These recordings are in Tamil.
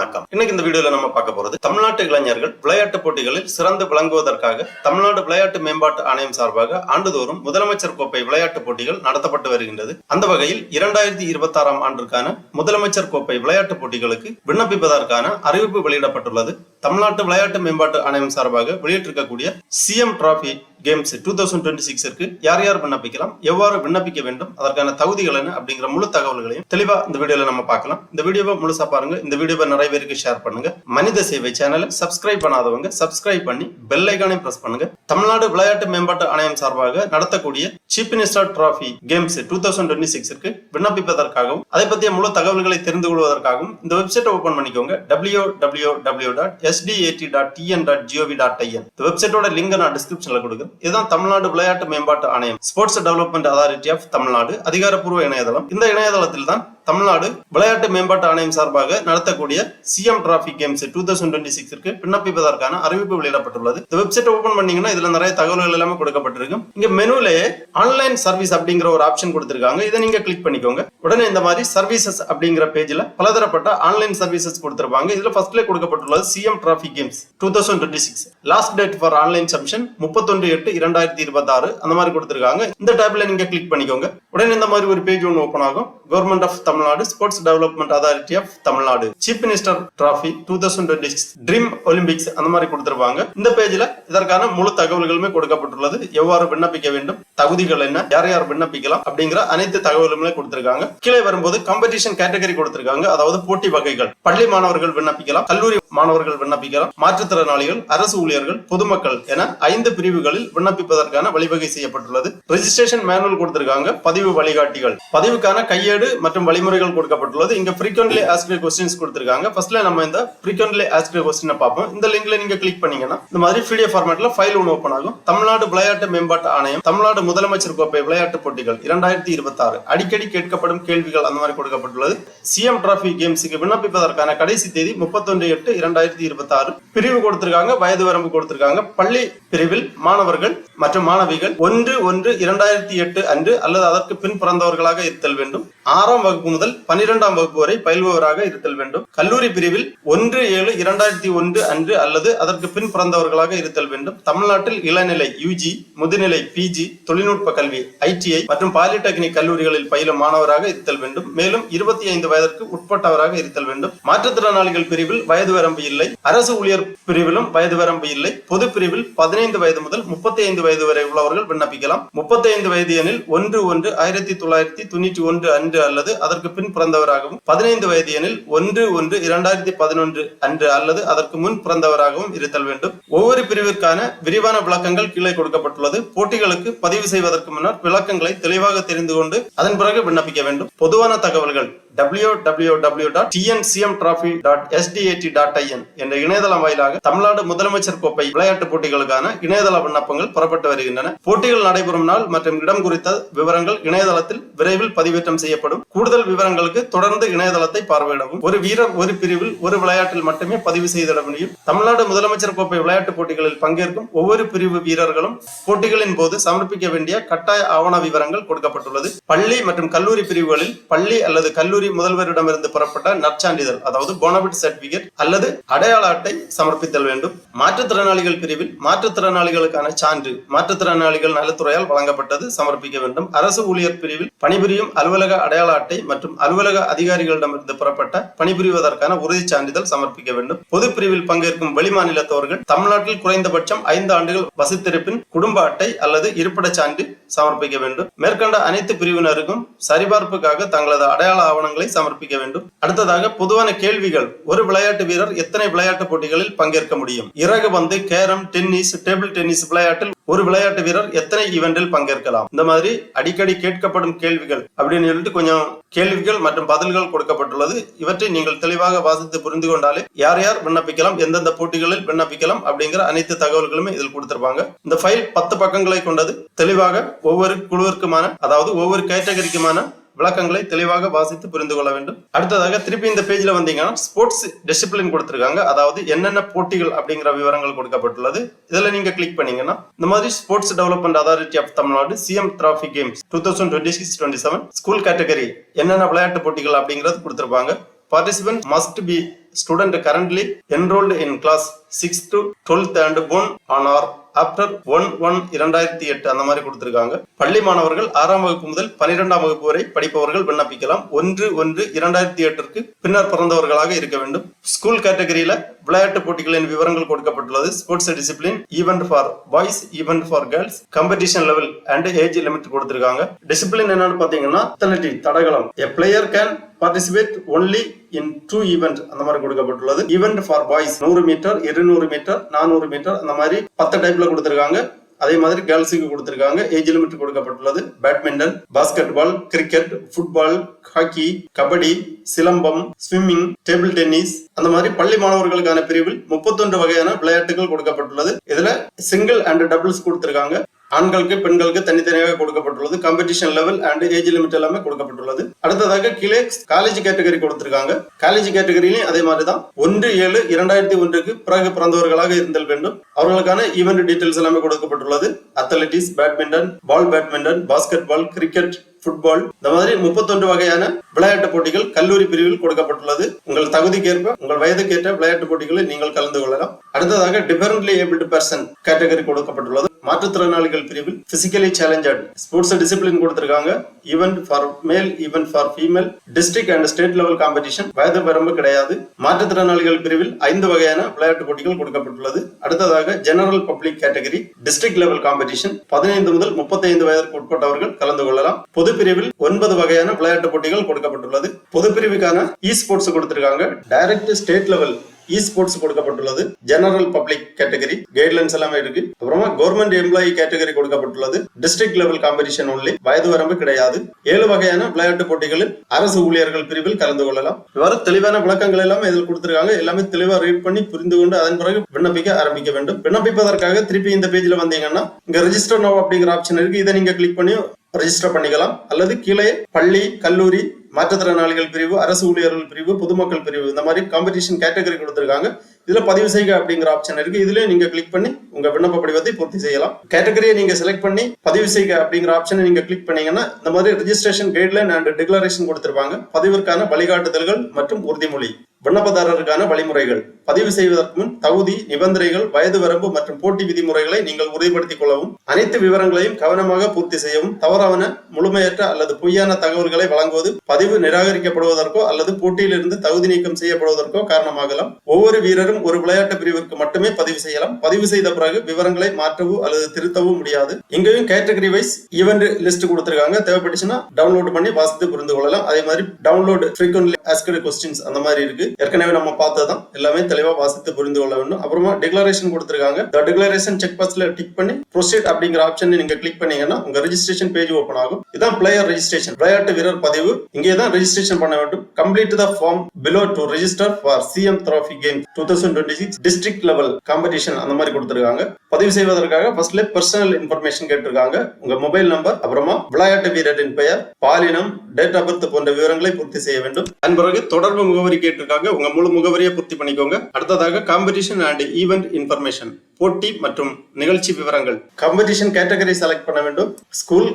வணக்கம். இன்னைக்கு இந்த வீடியோல நம்ம பார்க்க போறது தமிழ்நாட்டு இளைஞர்கள் விளையாட்டு போட்டிகளில் சிறந்து விளங்குவதற்காக தமிழ்நாடு விளையாட்டு மேம்பாட்டு ஆணையம் சார்பாக ஆண்டுதோறும் முதலமைச்சர் கோப்பை விளையாட்டு போட்டிகள் நடத்தப்பட்டு வருகின்றது. அந்த வகையில் 2026ஆம் ஆண்டிற்கான முதலமைச்சர் கோப்பை விளையாட்டு போட்டிகளுக்கு விண்ணப்பிப்பதற்கான அறிவிப்பு வெளியிடப்பட்டுள்ளது. தமிழ்நாட்டு விளையாட்டு மேம்பாட்டு ஆணையம் சார்பாக வெளியிட்டிருக்கக்கூடிய சிஎம் டிராபி கேம்ஸ் 2026 யார் யார் விண்ணப்பிக்கலாம், எவ்வாறு விண்ணப்பிக்க வேண்டும், அதற்கான தகுதிகள் என்ன அப்படிங்கிற முழு தகவல்களையும் தெளிவா இந்த வீடியோல நம்ம பார்க்கலாம். இந்த வீடியோவை முழுசா பாருங்க. இந்த வீடியோவை நிறைய பேருக்கு ஷேர் பண்ணுங்க. மனித சேவை சேனலை சப்ஸ்கிரைப் பண்ணாதவங்க சப்ஸ்கிரைப் பண்ணி பெல் ஐகானை பிரஸ் பண்ணுங்க. தமிழ்நாடு விளையாட்டு மேம்பாட்டு ஆணையம் சார்பாக நடத்தக்கூடிய சீஃப் மினிஸ்டர் டிராபி கேம்ஸ் 2026 விண்ணப்பிப்பதற்காகவும் அதை பற்றிய முழு தகவல்களை தெரிந்து கொள்வதற்காகவும் இந்த வெப்சைட்டை ஓபன் பண்ணிக்கோங்க. www.sdat.tn.gov.in. இந்த வெப்சைட்டோட லிங்க் நான் டிஸ்கிரிப்ஷன்ல கொடுக்குறேன். இதுதான் தமிழ்நாடு விளையாட்டு மேம்பாட்டு ஆணையம், sports development authority of Tamil Nadu அதிகாரப்பூர்வ இணையதளம். இந்த இணையதளத்தில் தான் தமிழ்நாடு விளையாட்டு மேம்பாட்டு ஆணையம் சார்பாக நடத்தக்கூடிய சிஎம் டிராபி கேம்ஸ் 2026 விண்ணப்பிப்பதற்கான அறிவிப்பு வெளியிடப்பட்டுள்ளது. இந்த வெப்சைட் ஓபன் பண்ணீங்கன்னா இதுல நிறைய தகவல்கள் எல்லாமே கொடுக்கப்பட்டிருக்கு. இங்க மெனுலயே ஆன்லைன் சர்வீஸ் அப்படிங்கிற ஒரு ஆப்ஷன் கொடுத்திருக்காங்க. இதை நீங்க கிளிக் பண்ணிக்கோங்க. உடனே இந்த மாதிரி சர்வீசஸ் அப்படிங்கிற பேஜ்ல பலதரப்பட்ட ஆன்லைன் சர்வீசஸ் கொடுத்திருப்பாங்க. இதுல ஃபர்ஸ்ட்ல கொடுக்கப்பட்டுள்ளது CM trophy games 2026. Last date for online submission 31/8/2026 அந்த மாதிரி கொடுத்திருக்காங்க. இந்த டேப்ல நீங்க கிளிக் பண்ணிக்கோங்க. உடனே இந்த மாதிரி ஒரு பேஜ் ஒன்று ஓபன் ஆகும். Government of Tamil Nadu, sports development authority of Tamil Nadu, chief minister trophy 2026, dream Olympics அந்த மாதிரி கொடுத்திருப்பாங்க. இந்த பேஜ்ல இதற்கான முழு தகவல்களுமே கொடுக்கப்பட்டுள்ளது. எவ்வாறு விண்ணப்பிக்க வேண்டும், தகுதிகள் என்ன, யார் யார் விண்ணப்பிக்கலாம் அப்படிங்கிற அனைத்து தகவல்களுமே கொடுத்திருக்காங்க. கீழே வரும்போது காம்படிஷன் கேட்டகரி கொடுத்திருக்காங்க. அதாவது போட்டி வகைகள். பள்ளி மாணவர்கள் விண்ணப்பிக்கலாம், கல்லூரி மாணவர்கள் விண்ணப்பிக்கலாம், மாற்றுத்திறனாளிகள், அரசு ஊழியர்கள், பொதுமக்கள் என 5 பிரிவுகளில் விண்ணப்பிப்பதற்கான வழிவகை செய்யப்பட்டுள்ளது. ரெஜிஸ்ட்ரேஷன் மேனுவல் கொடுத்திருக்காங்க. பதிவு வழிகாட்டிகள், பதிவுக்கான கையேடு மற்றும் வழிமுறைகள் கொடுக்கப்பட்டுள்ளது. இங்க frequently asked questions கொடுத்திருக்காங்க. ஃபர்ஸ்ட்ல நம்ம இந்த frequently asked question பார்ப்போம். இந்த லிங்க்ல நீங்க கிளிக் பண்ணீங்கன்னா இந்த மாதிரி PDF ஃபார்மேட்ல ஃபைல் ஒன்று ஓபன் ஆகும். தமிழ்நாடு விளையாட்டு மேம்பாட்டு ஆணையம் தமிழ்நாடு முதலமைச்சர் கோப்பை விளையாட்டு போட்டிகள் 2026 அடிக்கடி கேட்கப்படும் கேள்விகள் அந்த மாதிரி கொடுக்கப்பட்டுள்ளது. சிஎம் டிராபி கேம்ஸுக்கு விண்ணப்பிப்பதற்கான கடைசி தேதி 31/8/2026. பிரிவு கொடுத்திருக்காங்க, வயது வரம்பு கொடுத்திருக்காங்க. பள்ளி பிரிவில் மாணவர்கள் மற்றும் மாணவிகள் 1/1/2008 அன்று அல்லது அதற்கு பின் பிறந்தவர்களாக இருத்தல் வேண்டும். 6ஆம் வகுப்பு முதல் 12ஆம் வகுப்பு வரை பயில்பவராக இருத்தல் வேண்டும். கல்லூரி பிரிவில் 1/7/2001 அன்று அல்லது அதற்கு பின் பிறந்தவர்களாக இருத்தல் வேண்டும். தமிழ்நாட்டில் இளநிலை யூஜி, முதுநிலை பிஜி, தொழில்நுட்ப கல்வி ITI மற்றும் பாலிடெக்னிக் கல்லூரிகளில் பயிலும் மாணவராக இருத்தல் வேண்டும். மேலும் 25 வயதிற்கு உட்பட்டவராக இருத்தல் வேண்டும். மாற்றுத்திறனாளிகள் பிரிவில் வயது வரம்பு இல்லை. அரசு ஊழியர் பிரிவிலும் வயது வரம்பு இல்லை. பொது பிரிவில் 15 வயது முதல் 35 வயது வரை உள்ளவர்கள் விண்ணப்பிக்கலாம். 35 வயது எனில் 1/1/1991 அன்று அல்லது அதற்கு பின் பிறந்தவராகவும், 15 வயது எனில் 1/1/2011 அன்று அல்லது அதற்கு முன் பிறந்தவராகவும் இருத்தல் வேண்டும். ஒவ்வொரு பிரிவிற்கான விரிவான விளக்கங்கள் கீழே கொடுக்கப்பட்டுள்ளது. போட்டிகளுக்கு பதிவு செய்வதற்கு முன்னர் விளக்கங்களை தெளிவாக தெரிந்து கொண்டு அதன் பிறகு விண்ணப்பிக்க வேண்டும். பொதுவான தகவல்கள் www.tncmtrophy.sdat.in என்ற இணையதளம் வாயிலாக தமிழ்நாடு முதலமைச்சர் கோப்பை விளையாட்டு போட்டிகளுக்கான இணையதள விண்ணப்பங்கள் புறப்பட்டு வருகின்றன. போட்டிகள் நடைபெறும் நாள் மற்றும் இடம் குறித்த விவரங்கள் இணையதளத்தில் விரைவில் பதிவேற்றம் செய்யப்படும். கூடுதல் விவரங்களுக்கு தொடர்ந்து இணையதளத்தை பார்வையிடவும். ஒரு வீரர் ஒரு பிரிவில் ஒரு விளையாட்டில் மட்டுமே பதிவு செய்திட முடியும். தமிழ்நாடு முதலமைச்சர் கோப்பை விளையாட்டு போட்டிகளில் பங்கேற்கும் ஒவ்வொரு பிரிவு வீரர்களும் போட்டிகளின் போது சமர்ப்பிக்க வேண்டிய கட்டாய ஆவண விவரங்கள் கொடுக்கப்பட்டுள்ளது. பள்ளி மற்றும் கல்லூரி பிரிவுகளில் பள்ளி அல்லது கல்லூரி முதல்வரிடமிருந்து பெறப்பட்ட நற்சான்றிதழ், அதாவது போனபிட் சர்டிபிகேட் அல்லது அடையாள அட்டை சமர்ப்பித்தல் வேண்டும். மாற்றுத்திறனாளிகள் பிரிவில் மாற்றுத்திறனாளிகளுக்கான சான்று மாற்றுத்திறனாளிகள் நலத்துறையால் வழங்கப்பட்டது சமர்ப்பிக்க வேண்டும். அரசு ஊழியர் பிரிவில் பணிபுரியும் அலுவலக அடையாள அட்டை மற்றும் அலுவலக அதிகாரிகளிடமிருந்து பெறப்பட்ட பணிபுரிவதற்கான உறுதி சான்றிதழ் சமர்ப்பிக்க வேண்டும். பொது பிரிவில் பங்கேற்கும் வெளிமாநிலத்தவர்கள் தமிழ்நாட்டில் குறைந்தபட்சம் 5 ஆண்டுகள் வசித்திருப்பின் குடும்ப அட்டை அல்லது இருப்பிடச் சான்று சமர்ப்பிக்க வேண்டும். மேற்கண்ட அனைத்து பிரிவினருக்கும் சரிபார்ப்புக்காக தங்களது அடையாள ஆவணங்களை சமர்ப்பிக்க வேண்டும். அடுத்ததாக பொதுவான கேள்விகள். ஒரு விளையாட்டு வீரர் எத்தனை விளையாட்டு போட்டிகளில் பங்கேற்க முடியும்? இறகு பந்து, கேரம், டென்னிஸ், டேபிள் டென்னிஸ் விளையாட்டில் ஒரு விளையாட்டு வீரர் எத்தனை ஈவெண்டில் பங்கேற்கலாம்? இந்த மாதிரி அடிக்கடி கேட்கப்படும் கேள்விகள் அப்படின்னு சொல்லிட்டு கொஞ்சம் கேள்விகள் மற்றும் பதில்கள் கொடுக்கப்பட்டுள்ளது. இவற்றை நீங்கள் தெளிவாக வாசித்து புரிந்து கொண்டாலே யார் யார் விண்ணப்பிக்கலாம், எந்தெந்த போட்டிகளில் விண்ணப்பிக்கலாம் அப்படிங்கிற அனைத்து தகவல்களுமே இதில் கொடுத்திருப்பாங்க. இந்த ஃபைல் 10 பக்கங்களை கொண்டது. தெளிவாக ஒவ்வொரு குழுவிற்குமான, அதாவது ஒவ்வொரு கேட்டகரிக்குமான விளக்கங்களை தெளிவாக வாசித்து புரிந்து கொள்ள வேண்டும். அடுத்ததாக திருப்பி இந்த பேஜ்ல வந்தீங்கன்னா ஸ்போர்ட்ஸ் டிசிப்ளின் கொடுத்திருக்காங்க. அதாவது என்னென்ன போட்டிகள் அப்படிங்கிற விவரங்கள் கொடுக்கப்பட்டுள்ளது. இதுல நீங்க கிளிக் பண்ணீங்கன்னா இந்த மாதிரி sports development authority of Tamil Nadu CM trophy games 2026-27 school category என்னென்ன விளையாட்டு போட்டிகள் அப்படிங்கறது கொடுத்திருப்பாங்க. Participants must be student currently enrolled in class 6th to 12th and born on or after 1/1/2008 அந்த மாதிரி கொடுத்திருக்காங்க. பள்ளி மாணவர்கள் 6ஆம் வகுப்பு முதல் 12ஆம் வகுப்பு வரை படிப்பவர்கள் விண்ணப்பிக்கலாம். 1/1/2008 பின்னர் பிறந்தவர்களாக இருக்க வேண்டும். ஸ்கூல் கேட்டகரியில விளையாட்டு போட்டிகளின் விவரங்கள் கொடுக்கப்பட்டுள்ளது. Sports discipline, event for boys, event for girls, competition level and age limit கொடுத்திருக்காங்க. டிசிப்ளின் என்னன்னு பாத்தீங்கன்னா athletic, தடகளம். A player can participate only in 2 events அந்த மாதிரி கொடுக்கப்பட்டுள்ளது. Event for boys 100 metre, 200 metre, 400 metre அந்த மாதிரி 10 டைப்ல கொடுத்திருக்காங்க. அதே மாதிரி கேர்ள்ஸுக்கு கொடுத்திருக்காங்க. ஏஜ் லிமிட் கொடுக்கப்பட்டுள்ளது. Badminton, basketball, cricket, football, hockey, kabaddi, silambam, swimming, table tennis அந்த மாதிரி பள்ளி மாணவர்களுக்கான பிரிவில் 31 வகையான விளையாட்டுகள் கொடுக்கப்பட்டுள்ளது. இதுல சிங்கிள் அண்ட் டபுள்ஸ் கொடுத்திருக்காங்க. ஆண்களுக்கு பெண்களுக்கு தனித்தனியாக கொடுக்கப்பட்டுள்ளது. Competition level and age limit எல்லாமே கொடுக்கப்பட்டுள்ளது. அடுத்ததாக கீழே காலேஜ் கேட்டகரி கொடுத்திருக்காங்க. காலேஜ் கேட்டகரியிலும் அதே மாதிரிதான் 1/7/2001 பிறகு பிறந்தவர்களாக இருந்தல் வேண்டும். அவர்களுக்கான ஈவென்ட் டீடைல்ஸ் எல்லாமே கொடுக்கப்பட்டுள்ளது. Athletics, badminton, badminton, basketball, cricket, football இந்த மாதிரி 31 வகையான விளையாட்டு போட்டிகள் கல்லூரி பிரிவில் கொடுக்கப்பட்டுள்ளது. உங்கள் தகுதிக்கேற்ப உங்கள் வயதுக்கேற்ற விளையாட்டு போட்டிகளில் நீங்கள் கலந்து கொள்ளலாம். அடுத்ததாக டிஃபரண்ட்லி ஏபிள்டு பர்சன் கேட்டகரி கொடுக்கப்பட்டுள்ளது. மாற்றுத்திறனாளிகள் பிரிவில் பிசிக்கலி சேலஞ்சர்ட் ஸ்போர்ட்ஸ் டிசிப்ளின் கொடுத்திருக்காங்க. ஈவென்ட் ஃபார் மேல், event for female, district and state level competition, வயது வரம்பு கிடையாது. மாற்றுத்திறனாளிகள் பிரிவில் 5 வகையான விளையாட்டு போட்டிகள் கொடுக்கப்பட்டுள்ளது. அடுத்ததாக general public category district level competition 15 முதல் 35 வயதிற்கு உட்பட்டவர்கள் கலந்து கொள்ளலாம். பொது பிரிவில் 9 வகையான விளையாட்டு போட்டிகள் கொடுக்கப்பட்டுள்ளது. பொது பிரிவுக்கான இ ஸ்போர்ட்ஸ் கொடுத்திருக்காங்க. டைரக்ட் ஸ்டேட் லெவல் இ ஸ்போர்ட்ஸ் கொடுக்கப்பட்டுள்ளது. ஜெனரல் பப்ளிக் கேட்டகரி கைட்லைன்ஸ் எல்லாமே இருக்கு. அப்புறமா கவர்மெண்ட் எம்ப்ளாயி கேட்டகரி கொடுக்கப்பட்டுள்ளது. டிஸ்ட்ரிக்ட் லெவல் காம்படிஷன் ஒன்லி, வயது வரம்பு கிடையாது. 7 வகையான விளையாட்டு போட்டிகளில் அரசு ஊழியர்கள் பிரிவில் கலந்து கொள்ளலாம். இவ்வாறு தெளிவான விளக்கங்கள் எல்லாமே இதில் கொடுத்திருக்காங்க. எல்லாமே தெளிவா ரீட் பண்ணி புரிந்து கொண்டு அதன் பிறகு விண்ணப்பிக்க ஆரம்பிக்க வேண்டும். விண்ணப்பிப்பதற்காக திருப்பி இந்த பேஜ்ல வந்தீங்கன்னா இங்க ரெஜிஸ்டர் நவ் அப்படிங்கிற ஆப்ஷன் இருக்கு. இதை நீங்க கிளிக் பண்ணி ரெஜிஸ்டர் பண்ணிக்கலாம். அல்லது கீழே பள்ளி, கல்லூரி, மாற்றுத்திறனாளிகள் பிரிவு, அரசு ஊழியர்கள் பிரிவு, பொதுமக்கள் பிரிவு இந்த மாதிரி காம்படிஷன் கேட்டகரி கொடுத்திருக்காங்க. இதுல பதிவு செய்க அப்படிங்கிற ஆப்ஷன் இருக்கு. இதுல நீங்க கிளிக் பண்ணி உங்க விண்ணப்ப படிவத்தை பூர்த்தி செய்யலாம். கேட்டகரியை நீங்க செலக்ட் பண்ணி பதிவு செய்க அப்படிங்கிற ஆப்ஷனை நீங்க கிளிக் பண்ணீங்கன்னா இந்த மாதிரி ரெஜிஸ்ட்ரேஷன் கைட்லைன் அண்ட் டிக்ளரேஷன் கொடுத்திருப்பாங்க. பதிவிற்கான வழிகாட்டுதல்கள் மற்றும் உறுதிமொழி, விண்ணப்பதாரருக்கான வழிமுறைகள், பதிவு செய்வதற்கு முன் தகுதி, நிபந்தனைகள், வயது வரம்பு மற்றும் போட்டி விதிமுறைகளை நீங்கள் உறுதிப்படுத்திக் கொள்ளவும், அனைத்து விவரங்களையும் கவனமாக பூர்த்தி செய்யவும், தவறான, முழுமையற்ற அல்லது பொய்யான தகவல்களை வழங்குவது பதிவு நிராகரிக்கப்படுவதற்கோ அல்லது போட்டியிலிருந்து தகுதி நீக்கம் செய்யப்படுவதற்கோ காரணமாகலாம். ஒவ்வொரு வீரரும் ஒரு விளையாட்டு பிரிவிற்கு மட்டுமே பதிவு செய்யலாம். பதிவு செய்த பிறகு விவரங்களை மாற்றவோ அல்லது திருத்தவும் முடியாது. இங்கேயும் கேட்டகரி வைஸ் ஈவென்ட் லிஸ்ட் கொடுத்திருக்காங்க. தேவைப்பட்டுச்சுன்னா டவுன்லோட் பண்ணி வாசித்து புரிந்து கொள்ளலாம். அதே மாதிரி டவுன்லோட் ஃப்ரீக்வென்ட்லி ஆஸ்க்டு கொஸ்டின்ஸ் அந்த மாதிரி இருக்கு. ஏற்கனவே நம்ம பார்த்ததான், எல்லாமே தெளிவா வாசித்து புரிந்து கொள்ள வேண்டும். அப்புறமா டிக்ளரேஷன் கொடுத்திருக்காங்க. டிக்ளரேஷன் செக் பாக்ஸ்ல டிக் பண்ணி ப்ரொசீட் அப்படிங்கிற ஆப்ஷன் நீங்க கிளிக் பண்ணீங்கன்னா உங்க ரெஜிஸ்ட்ரேஷன் பேஜ் ஓபன் ஆகும். இதான் பிளேயர் ரெஜிஸ்ட்ரேஷன், விளையாட்டு வீரர் பதிவு. இங்கே தான் ரெஜிஸ்ட்ரேஷன் பண்ண வேண்டும். Complete the form below to register for CM trophy game 2026 district level competition அந்த மாதிரி கொடுத்திருக்காங்க. பதிவு செய்வதற்காக ஃபர்ஸ்ட்ல பர்சனல் இன்ஃபர்மேஷன் கேட்டிருக்காங்க. உங்க மொபைல் நம்பர், அப்புறமா விளையாட்டு வீரரின் பெயர், பாலினம், டேட் ஆஃப் பர்த் போன்ற விவரங்களை பூர்த்தி செய்ய வேண்டும். அதன் பிறகு தொடர்பு முகவரி கேட்டிருக்காங்க. உங்க முழு முகவரியை பூர்த்தி பண்ணிக்கோங்க. அடுத்ததாக காம்படிஷன் அண்ட் ஈவென்ட் இன்ஃபர்மேஷன், போட்டி மற்றும் நிகழ்ச்சி விவரங்கள். காம்படிஷன் கேட்டகரி செலக்ட் பண்ண வேண்டும். School,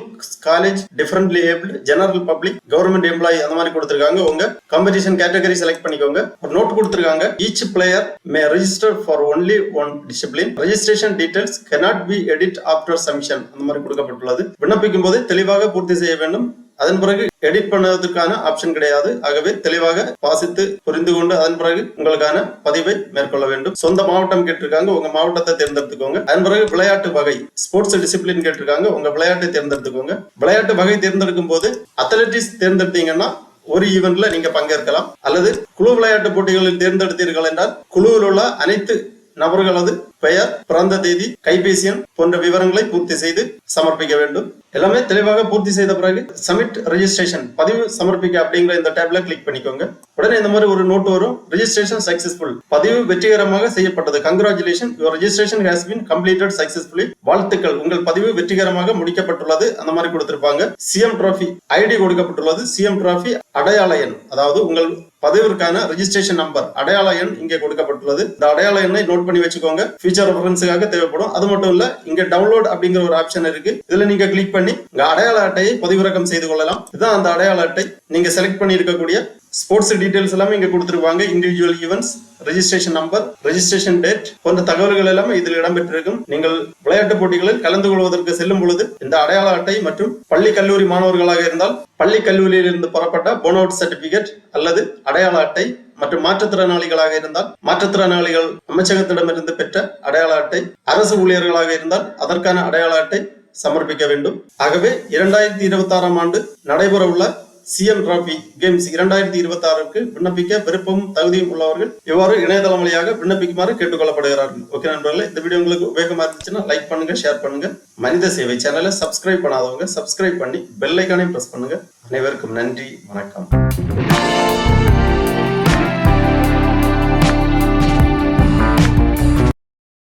college, differently abled, general public, government employee அந்த மாதிரி கொடுத்திருக்காங்க. உங்க காம்படிஷன் கேட்டகரி செலக்ட் பண்ணிக்கோங்க. ஒரு நோட் கொடுத்திருக்காங்க. Each player May register for only one discipline. Registration details cannot be edit after submission அந்த மாதிரி கொடுக்கப்பட்டுள்ளது. விண்ணப்பிக்கும் போது தெளிவாக பூர்த்தி செய்ய வேண்டும். அதன் பிறகு எடிட் பண்ணுவதற்கான ஆப்ஷன் கிடையாது. ஆகவே தெளிவாக வாசித்து புரிந்து கொண்டு அதன் பிறகு உங்களுக்கான பதிவை மேற்கொள்ள வேண்டும். சொந்த மாவட்டம் கேட்டிருக்காங்க. உங்க மாவட்டத்தை தேர்ந்தெடுத்துக்கோங்க. அதன் பிறகு விளையாட்டு வகை, ஸ்போர்ட்ஸ் டிசிப்ளின் கேட்டிருக்காங்க. உங்க விளையாட்டை தேர்ந்தெடுத்துக்கோங்க. விளையாட்டு வகை தேர்ந்தெடுக்கும் போது அத்லெட்டிக்ஸ் தேர்ந்தெடுத்தீங்கன்னா ஒரு ஈவென்ட்ல நீங்க பங்கேற்கலாம். அல்லது குழு விளையாட்டு போட்டிகளில் தேர்ந்தெடுத்தீர்கள் என்றால் குழுவில் உள்ள அனைத்து நபர்களது பெயர், பிறந்த தேதி, கைபேசி எண் போன்ற விவரங்களை பூர்த்தி செய்து சமர்ப்பிக்க வேண்டும். எல்லாமே தெளிவாக பூர்த்தி செய்த பிறகு சப்மிட் ரெஜிஸ்ட்ரேஷன், பதிவு சமர்ப்பிக்க அப்படிங்கிற இந்த டேப்ல கிளிக் பண்ணிக்கோங்க. உடனே இந்த மாதிரி ஒரு நோட் வரும். ரெஜிஸ்ட்ரேஷன் சக்சஸ்ஃபுல், பதிவு வெற்றிகரமாக செய்யப்பட்டது. Congratulation, your registration has been completed successfully. வாழ்த்துக்கள், உங்கள் பதிவு வெற்றிகரமாக முடிக்கப்பட்டுள்ளது அந்த மாதிரி கொடுத்திருப்பாங்க. சிஎம் டிராஃபி ஐடி கொடுக்கப்பட்டுள்ளது. சிஎம் டிராஃபி அடையாள எண், அதாவது உங்கள் பதிவிற்கான ரெஜிஸ்ட்ரேஷன் நம்பர், அடையாள எண் இங்கே கொடுக்கப்பட்டுள்ளது. இந்த அடையாள எண்ணை நோட் பண்ணி வச்சுக்கோங்க. ஃபியூச்சர் ரெஃபரன்ஸுக்காக தேவைப்படும். அது மட்டும் இல்ல, இங்க டவுன்லோட் அப்படிங்கிற ஒரு ஆப்ஷன் இருக்கு. இதுல நீங்க கிளிக் பண்ணி உங்க அடையாள அட்டையை பதிவிறக்கம் செய்து கொள்ளலாம். இதுதான் அந்த அடையாள அட்டை. நீங்க செலக்ட் பண்ணி இருக்கக்கூடிய ஸ்போர்ட்ஸ் டீடைல்ஸ் எல்லாமே இங்க கொடுத்துருவாங்க. Individual events, registration number, registration date போன்ற தகவல்கள் எல்லாமே இதில் இடம்பெற்றிருக்கும். நீங்கள் விளையாட்டு போட்டிகளில் கலந்து கொள்வதற்கு செல்லும் பொழுது இந்த அடையாள அட்டை மற்றும் பள்ளி கல்லூரி மாணவர்களாக இருந்தால் பள்ளி கல்லூரியில் இருந்து பெறப்பட்ட போனவுட் சர்டிபிகேட் அல்லது அடையாள அட்டை மற்றும் மாற்றுத்திறனாளிகளாக இருந்தால் மாற்றுத்திறனாளிகள் அமைச்சகத்திடமிருந்து பெற்ற அடையாள அட்டை, அரசு ஊழியர்களாக இருந்தால் அதற்கான அடையாள அட்டை சமர்ப்பிக்க வேண்டும். ஆகவே 2026 ஆண்டு நடைபெற உள்ள சிஎம் டிராபி கேம்ஸ் 2026க்கு விண்ணப்பிக்க விருப்பமும் தகுதியும் உள்ளவர்கள் இவ்வாறு இணையதளம் வழியாக விண்ணப்பிக்குமாறு கேட்டுக்கொள்ளப்படுகிறார்கள். ஓகே நண்பர்களே, இந்த வீடியோ உங்களுக்கு உபயோகமா இருந்துச்சுன்னா லைக் பண்ணுங்க, ஷேர் பண்ணுங்க. மனித சேவை சேனலை சப்ஸ்கிரைப் பண்ணாதவங்க சப்ஸ்கிரைப் பண்ணி பெல் ஐகானையும் பிரஸ் பண்ணுங்க. அனைவருக்கும் நன்றி, வணக்கம்.